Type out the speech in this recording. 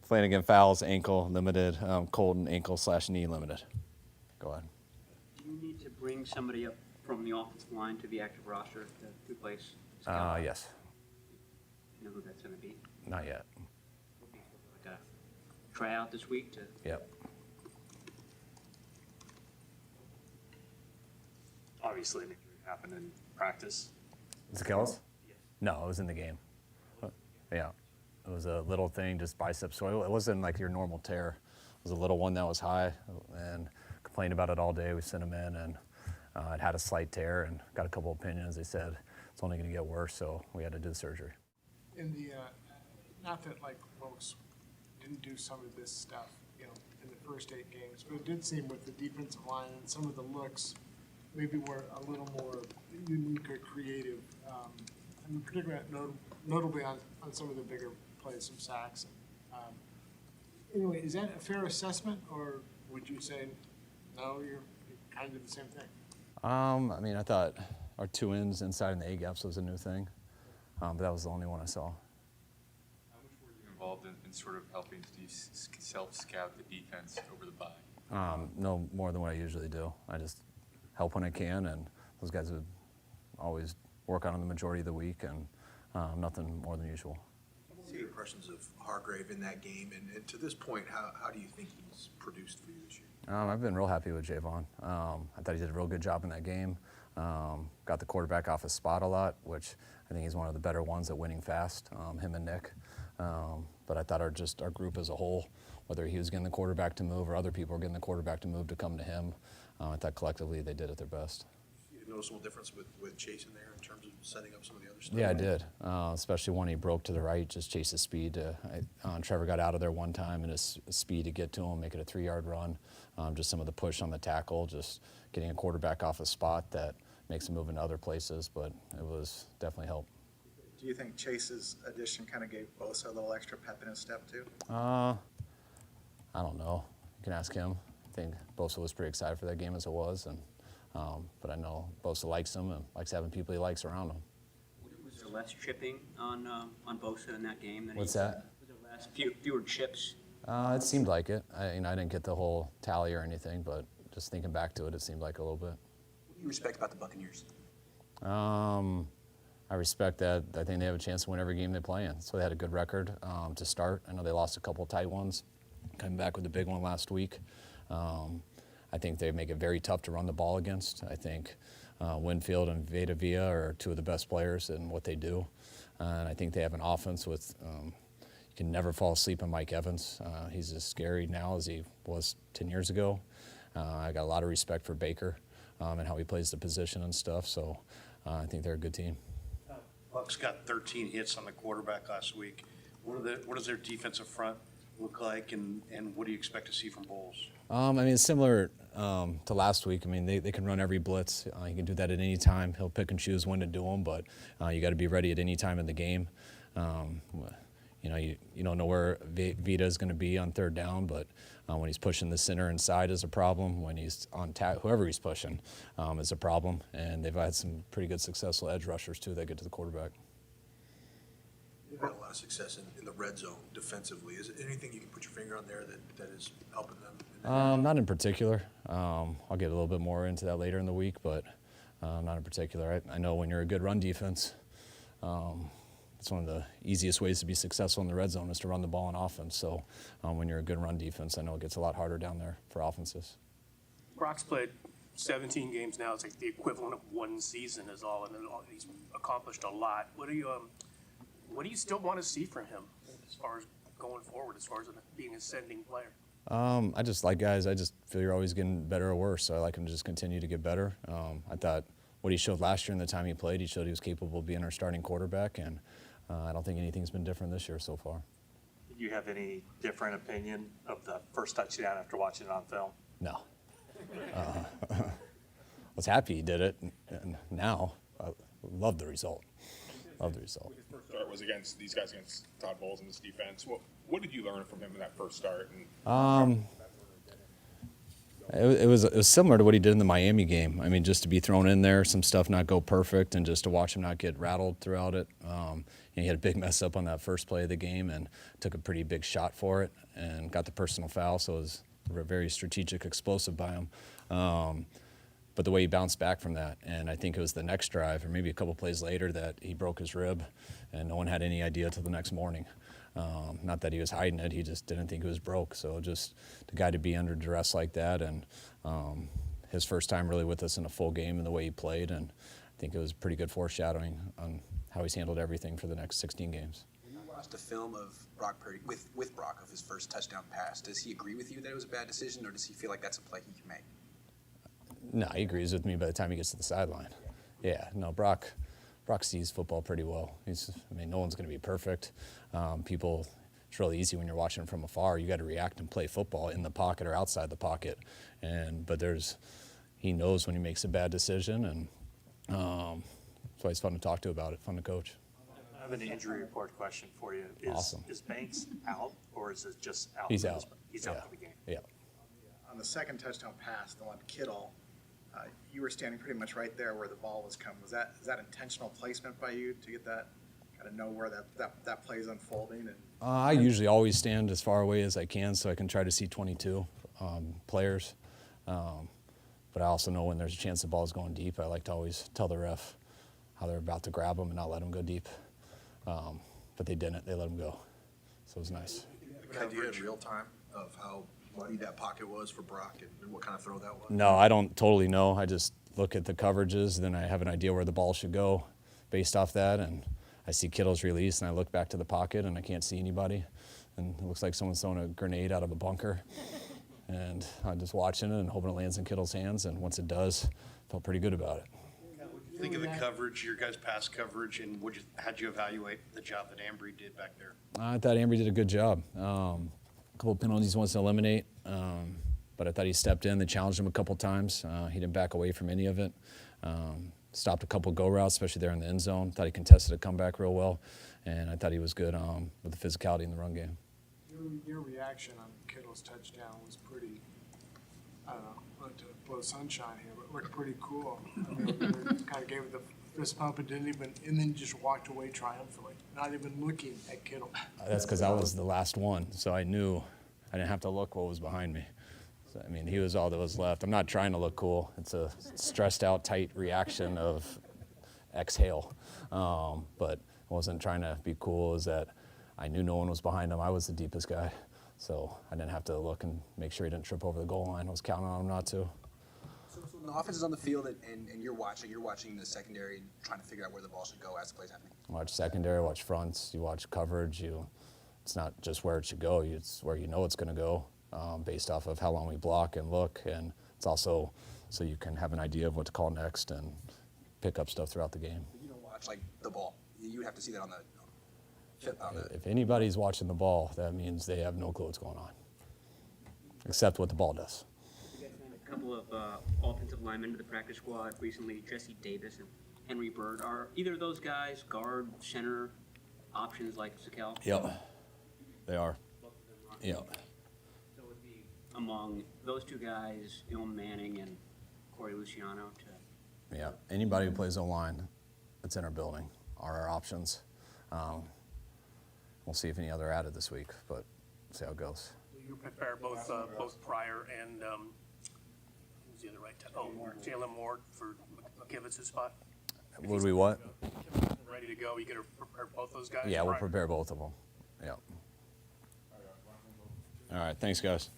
Flanagan fouls, ankle limited. Colton ankle/knee limited. Go ahead. Do you need to bring somebody up from the offensive line to the active roster to replace? Yes. You know who that's going to be? Not yet. Like a tryout this week to. Yep. Obviously, an injury happened in practice. Achilles? No, it was in the game. Yeah. It was a little thing, just bicep soil. It wasn't like your normal tear. It was a little one that was high, and complained about it all day. We sent him in, and it had a slight tear, and got a couple opinions. They said it's only going to get worse, so we had to do the surgery. In the, not that like folks didn't do some of this stuff, you know, in the first 8 games, but it did seem with the defensive line and some of the looks maybe were a little more unique or creative, and particularly notably on some of the bigger plays, some sacks. Anyway, is that a fair assessment, or would you say, no, you're kind of the same thing? I mean, I thought our 2 ends inside in the A-gaps was a new thing, but that was the only one I saw. How much were you involved in sort of helping to self-scout the defense over the bye? No more than what I usually do. I just help when I can, and those guys would always work on it the majority of the week, and nothing more than usual. What were your impressions of Hargrave in that game, and to this point, how do you think he's produced for you this year? I've been real happy with Javon. I thought he did a real good job in that game. Got the quarterback off his spot a lot, which I think he's one of the better ones at winning fast, him and Nick. But I thought our group as a whole, whether he was getting the quarterback to move or other people were getting the quarterback to move to come to him, I thought collectively they did at their best. You noticeable difference with Chase in there in terms of setting up some of the other stuff? Yeah, I did, especially when he broke to the right, just chase his speed. Trevor got out of there one time, and his speed to get to him, make it a 3-yard run. Just some of the push on the tackle, just getting a quarterback off a spot that makes him move into other places, but it was definitely helped. Do you think Chase's addition kind of gave Bosa a little extra pep in his step too? I don't know. You can ask him. I think Bosa was pretty excited for that game as it was, and but I know Bosa likes him and likes having people he likes around him. Was there less chipping on Bosa in that game? What's that? Was there less, fewer chips? It seemed like it. I didn't get the whole tally or anything, but just thinking back to it, it seemed like a little bit. What do you respect about the Buccaneers? I respect that. I think they have a chance to win every game they play in. So they had a good record to start. I know they lost a couple of tight ones, coming back with a big one last week. I think they make it very tough to run the ball against. I think Winfield and Vita Vea are 2 of the best players in what they do. And I think they have an offense with, you can never fall asleep on Mike Evans. He's as scary now as he was 10 years ago. I got a lot of respect for Baker and how he plays the position and stuff. So I think they're a good team. Bucks got 13 hits on the quarterback last week. What does their defensive front look like, and what do you expect to see from Bowles? I mean, similar to last week. I mean, they can run every blitz. He can do that at any time. He'll pick and choose when to do them, but you got to be ready at any time in the game. You know, you don't know where Vita is going to be on 3rd down, but when he's pushing the center inside is a problem. When he's on whoever he's pushing is a problem. And they've had some pretty good successful edge rushers, too, that get to the quarterback. You've had a lot of success in the red zone defensively. Is there anything you can put your finger on there that is helping them? Not in particular. I'll get a little bit more into that later in the week, but not in particular. I know when you're a good run defense, it's one of the easiest ways to be successful in the red zone is to run the ball on offense. So when you're a good run defense, I know it gets a lot harder down there for offenses. Brock's played 17 games now. It's like the equivalent of 1 season is all, and he's accomplished a lot. What do you still want to see from him as far as going forward, as far as being an ascending player? I just like guys. I just feel you're always getting better or worse. So I like him to just continue to get better. I thought what he showed last year in the time he played, he showed he was capable of being our starting quarterback, and I don't think anything's been different this year so far. Did you have any different opinion of the first touchdown after watching it on film? No. I was happy he did it, and now I love the result. Love the result. His first start was against these guys, against Todd Bowles and his defense. What did you learn from him in that first start? It was similar to what he did in the Miami game. I mean, just to be thrown in there, some stuff not go perfect, and just to watch him not get rattled throughout it. He had a big mess up on that first play of the game and took a pretty big shot for it and got the personal foul, so it was very strategic, explosive by him. But the way he bounced back from that, and I think it was the next drive or maybe a couple plays later that he broke his rib, and no one had any idea till the next morning. Not that he was hiding it, he just didn't think it was broke. So just the guy to be under duress like that, and his first time really with us in a full game and the way he played, and I think it was pretty good foreshadowing on how he's handled everything for the next 16 games. When you watched the film of Brock Purdy, with Brock, of his first touchdown pass, does he agree with you that it was a bad decision, or does he feel like that's a play he can make? No, he agrees with me by the time he gets to the sideline. Yeah, no, Brock sees football pretty well. No one's going to be perfect. It's really easy when you're watching from afar. You got to react and play football in the pocket or outside the pocket. But he knows when he makes a bad decision, and that's why he's fun to talk to about it, fun to coach. I have an injury report question for you. Awesome. Is Banks out, or is it just out? He's out. He's out for the game. Yeah. On the second touchdown pass, the one Kittle, you were standing pretty much right there where the ball was coming. Is that intentional placement by you to get that, kind of know where that play is unfolding? And I usually always stand as far away as I can so I can try to see 22 players. But I also know when there's a chance the ball's going deep, I like to always tell the ref how they're about to grab them and not let them go deep. But they didn't. They let them go. So it was nice. An idea in real time of how muddy that pocket was for Brock and what kind of throw that was? No, I don't totally know. I just look at the coverages, then I have an idea where the ball should go based off that, and I see Kittle's release, and I look back to the pocket, and I can't see anybody, and it looks like someone's throwing a grenade out of a bunker, and I'm just watching it and hoping it lands in Kittle's hands, and once it does, felt pretty good about it. Think of the coverage, your guys' pass coverage, and how'd you evaluate the job that Ambry did back there? I thought Ambry did a good job. A couple penalties he wants to eliminate, but I thought he stepped in. They challenged him a couple times. He didn't back away from any of it. Stopped a couple go routes, especially there in the end zone. Thought he contested a comeback real well, and I thought he was good with the physicality in the run game. Your reaction on Kittle's touchdown was pretty, I don't know, not to blow sunshine here, but looked pretty cool. I mean, you kind of gave it the fist pump and then just walked away triumphantly, not even looking at Kittle. That's because I was the last one, so I knew I didn't have to look what was behind me. So, I mean, he was all that was left. I'm not trying to look cool. It's a stressed out, tight reaction of exhale. But I wasn't trying to be cool. Is that I knew no one was behind him. I was the deepest guy. So I didn't have to look and make sure he didn't trip over the goal line. I was counting on him not to. So when the offense is on the field and you're watching the secondary and trying to figure out where the ball should go as the play's happening. Watch secondary, watch fronts, you watch coverage. It's not just where it should go, it's where you know it's going to go based off of how long we block and look. And it's also so you can have an idea of what to call next and pick up stuff throughout the game. You don't watch like the ball. You would have to see that on the If anybody's watching the ball, that means they have no clue what's going on, except what the ball does. You guys signed a couple of offensive linemen to the practice squad recently, Jesse Davis and Henry Bird. Are either of those guys guard, center options like Zakel? Yep, they are. Yep. So it would be among those two guys, Ilm Manning and Corey Luciano to... Yeah, anybody who plays O-line that's in our building are our options. We'll see if any other added this week, but see how it goes. You prepare both Pryor and who's the other right tackle? Jalen Moore for McKivitz's spot. Would we what? Ready to go. You gonna prepare both those guys? Yeah, we'll Pryor? prepare both of them. Yep. All right, thanks, guys.